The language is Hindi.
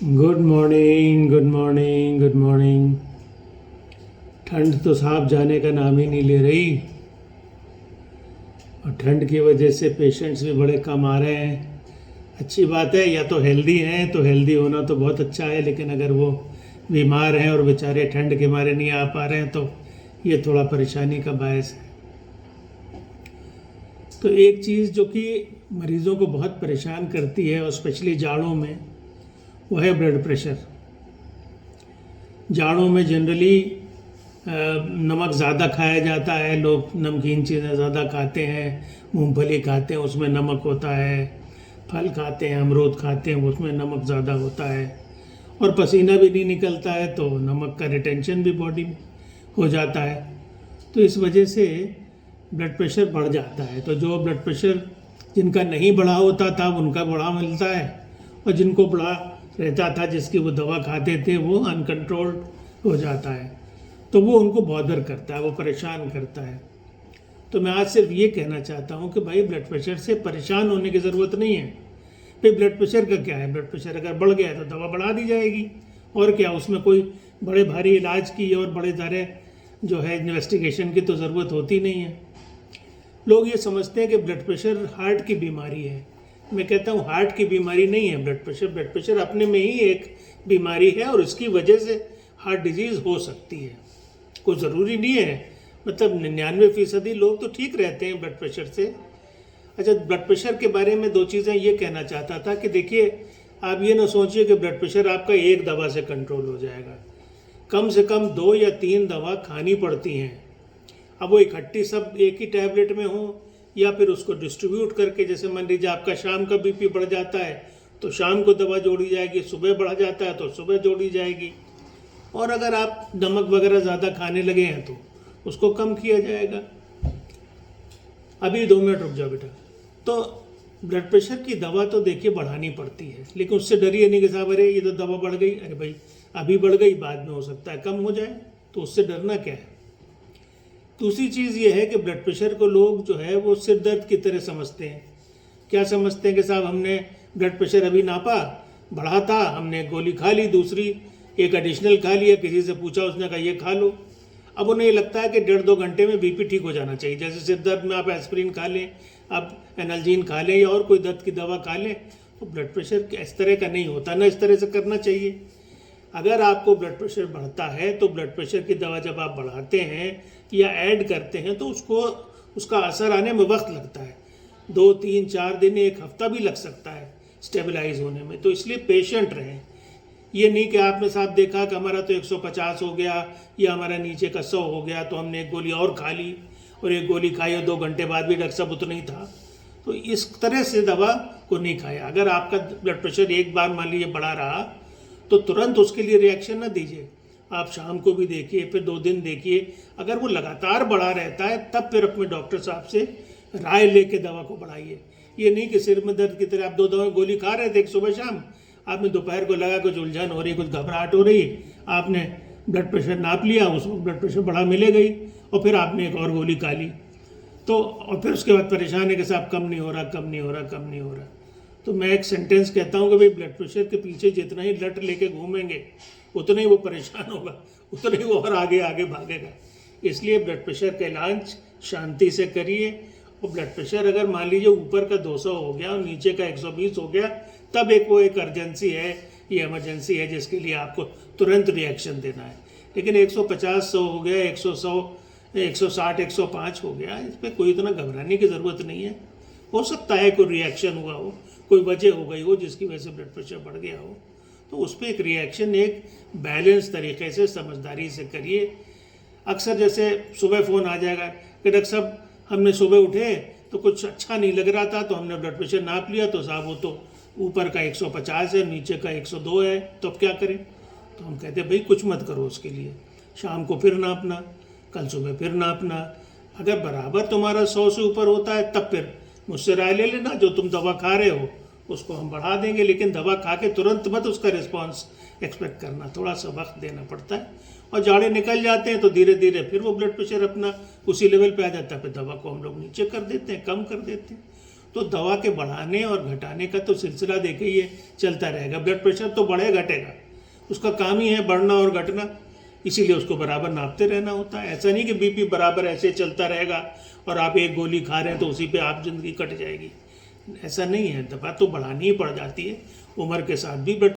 Good morning, good morning, good morning. ठंड तो साफ जाने का नाम ही नहीं ले रही और ठंड की वजह से पेशेंट्स भी बड़े कम आ रहे हैं। अच्छी बात है, या तो हेल्दी हैं तो हेल्दी होना तो बहुत अच्छा है, लेकिन अगर वो बीमार हैं और बेचारे ठंड के मारे नहीं आ पा रहे हैं तो ये थोड़ा परेशानी का बायस है। तो एक चीज़ जो कि मरीज़ों को बहुत परेशान करती है और स्पेशली जाड़ों में, वो है ब्लड प्रेशर। जाड़ों में जनरली नमक ज़्यादा खाया जाता है, लोग नमकीन चीज़ें ज़्यादा खाते हैं, मूंगफली खाते हैं उसमें नमक होता है, फल खाते हैं, अमरूद खाते हैं उसमें नमक ज़्यादा होता है, और पसीना भी नहीं निकलता है तो नमक का रिटेंशन भी बॉडी में हो जाता है। तो इस वजह से ब्लड प्रेशर बढ़ जाता है। तो जो ब्लड प्रेशर जिनका नहीं बढ़ा होता था उनका बढ़ा मिलता है, और जिनको बढ़ा रहता था, जिसकी वो दवा खाते थे, वो अनकंट्रोल्ड हो जाता है। तो वो उनको बॉदर करता है, वो परेशान करता है। तो मैं आज सिर्फ ये कहना चाहता हूँ कि भाई ब्लड प्रेशर से परेशान होने की ज़रूरत नहीं है। भाई ब्लड प्रेशर का क्या है, ब्लड प्रेशर अगर बढ़ गया तो दवा बढ़ा दी जाएगी, और क्या, उसमें कोई बड़े भारी इलाज की और बड़े सारे जो है इन्वेस्टिगेशन की तो ज़रूरत होती नहीं है। लोग ये समझते हैं कि ब्लड प्रेशर हार्ट की बीमारी है। मैं कहता हूँ हार्ट की बीमारी नहीं है ब्लड प्रेशर। ब्लड प्रेशर अपने में ही एक बीमारी है और इसकी वजह से हार्ट डिजीज़ हो सकती है। कोई ज़रूरी नहीं है, मतलब 99% लोग तो ठीक रहते हैं ब्लड प्रेशर से। अच्छा, ब्लड प्रेशर के बारे में दो चीज़ें ये कहना चाहता था कि देखिए, आप ये ना सोचिए कि ब्लड प्रेशर आपका एक दवा से कंट्रोल हो जाएगा। कम से कम 2 या 3 दवा खानी पड़ती हैं। अब वो इकट्ठी सब एक ही टैबलेट में हो, या फिर उसको डिस्ट्रीब्यूट करके, जैसे मान लीजिए आपका शाम का बीपी बढ़ जाता है तो शाम को दवा जोड़ी जाएगी, सुबह बढ़ जाता है तो सुबह जोड़ी जाएगी, और अगर आप नमक वगैरह ज़्यादा खाने लगे हैं तो उसको कम किया जाएगा। अभी 2 मिनट रुक जाओ बेटा। तो ब्लड प्रेशर की दवा तो देखिए बढ़ानी पड़ती है, लेकिन उससे डरिए नहीं कि साहब अरे ये तो दवा बढ़ गई, अरे भाई अभी बढ़ गई, बाद में हो सकता है कम हो जाए, तो उससे डरना क्या है। दूसरी चीज़ ये है कि ब्लड प्रेशर को लोग जो है वो सिर दर्द की तरह समझते हैं। क्या समझते हैं कि साहब हमने ब्लड प्रेशर अभी नापा, बढ़ा था, हमने गोली खा ली, दूसरी एक एडिशनल खा लिया, किसी से पूछा उसने कहा ये खा लो। अब उन्हें लगता है कि 1.5-2 घंटे में बीपी ठीक हो जाना चाहिए। जैसे सिर दर्द में आप एस्पिरिन खा लें, आप एनाल्जीन खा लें या और कोई दर्द की दवा खा लें, तो ब्लड प्रेशर इस तरह का नहीं होता, ना इस तरह से करना चाहिए। अगर आपको ब्लड प्रेशर बढ़ता है तो ब्लड प्रेशर की दवा जब आप बढ़ाते हैं या ऐड करते हैं तो उसका असर आने में वक्त लगता है, 2-3-4 दिन, 1 हफ्ता भी लग सकता है स्टेबलाइज होने में। तो इसलिए पेशेंट रहें। ये नहीं कि आपने साहब देखा कि हमारा तो 150 हो गया या हमारा नीचे का 100 हो गया तो हमने एक गोली और खा ली, और एक गोली खाई और 2 घंटे बाद भी डॉक्टर साहब उतना ही था, तो इस तरह से दवा को नहीं खाया। अगर आपका ब्लड प्रेशर एक बार मान लीजिए बढ़ा रहा तो तुरंत उसके लिए रिएक्शन ना दीजिए। आप शाम को भी देखिए, फिर 2 दिन देखिए। अगर वो लगातार बढ़ा रहता है तब फिर अपने डॉक्टर साहब से राय लेके दवा को बढ़ाइए। ये नहीं कि सिर में दर्द की तरह आप 2 दवा गोली खा रहे थे, एक सुबह शाम, आपने दोपहर को लगा कुछ उलझन हो रही, कुछ घबराहट हो रही, आपने ब्लड प्रेशर नाप लिया, उसमें ब्लड प्रेशर बढ़ा मिले गई, और फिर आपने एक और गोली खा ली, तो और फिर उसके बाद परेशान है कि साहब कम नहीं हो रहा, कम नहीं हो रहा, कम नहीं हो रहा। तो मैं एक सेंटेंस कहता हूँ कि भाई ब्लड प्रेशर के पीछे जितना ही लट लेके घूमेंगे उतना ही वो परेशान होगा, उतना ही वो और आगे आगे भागेगा। इसलिए ब्लड प्रेशर का इलाज शांति से करिए। और ब्लड प्रेशर अगर मान लीजिए ऊपर का 200 हो गया और नीचे का 120 हो गया, तब एक अर्जेंसी है, ये इमरजेंसी है जिसके लिए आपको तुरंत रिएक्शन देना है। लेकिन 150-100 हो गया, 160, 105 हो गया, इस पर कोई इतना घबराने की ज़रूरत नहीं है। हो सकता है कोई रिएक्शन हुआ हो, कोई वजह हो गई हो जिसकी वजह से ब्लड प्रेशर बढ़ गया हो, तो उस पर एक रिएक्शन एक बैलेंस तरीके से समझदारी से करिए। अक्सर जैसे सुबह फ़ोन आ जाएगा कि डॉक्टर साहब हमने सुबह उठे तो कुछ अच्छा नहीं लग रहा था, तो हमने ब्लड प्रेशर नाप लिया तो साहब वो तो ऊपर का 150 है, नीचे का 102 है, तो अब क्या करें। तो हम कहते हैं भाई कुछ मत करो उसके लिए, शाम को फिर नापना, कल सुबह फिर नापना। अगर बराबर तुम्हारा 100 से ऊपर होता है तब फिर मुझसे राय ले लेना, जो तुम दवा खा रहे हो उसको हम बढ़ा देंगे, लेकिन दवा खा के तुरंत मत उसका रिस्पांस एक्सपेक्ट करना, थोड़ा सा वक्त देना पड़ता है। और जाड़े निकल जाते हैं तो धीरे धीरे फिर वो ब्लड प्रेशर अपना उसी लेवल पे आ जाता है, फिर दवा को हम लोग नीचे कर देते हैं, कम कर देते हैं। तो दवा के बढ़ाने और घटाने का तो सिलसिला देखिए ये चलता रहेगा। ब्लड प्रेशर तो बढ़े घटेगा, उसका काम ही है बढ़ना और घटना, इसीलिए उसको बराबर नापते रहना होता है। ऐसा नहीं कि बीपी बराबर ऐसे चलता रहेगा और आप एक गोली खा रहे हैं तो उसी पे आप जिंदगी कट जाएगी, ऐसा नहीं है। दवा तो बढ़ानी ही पड़ जाती है, उम्र के साथ भी ब्लड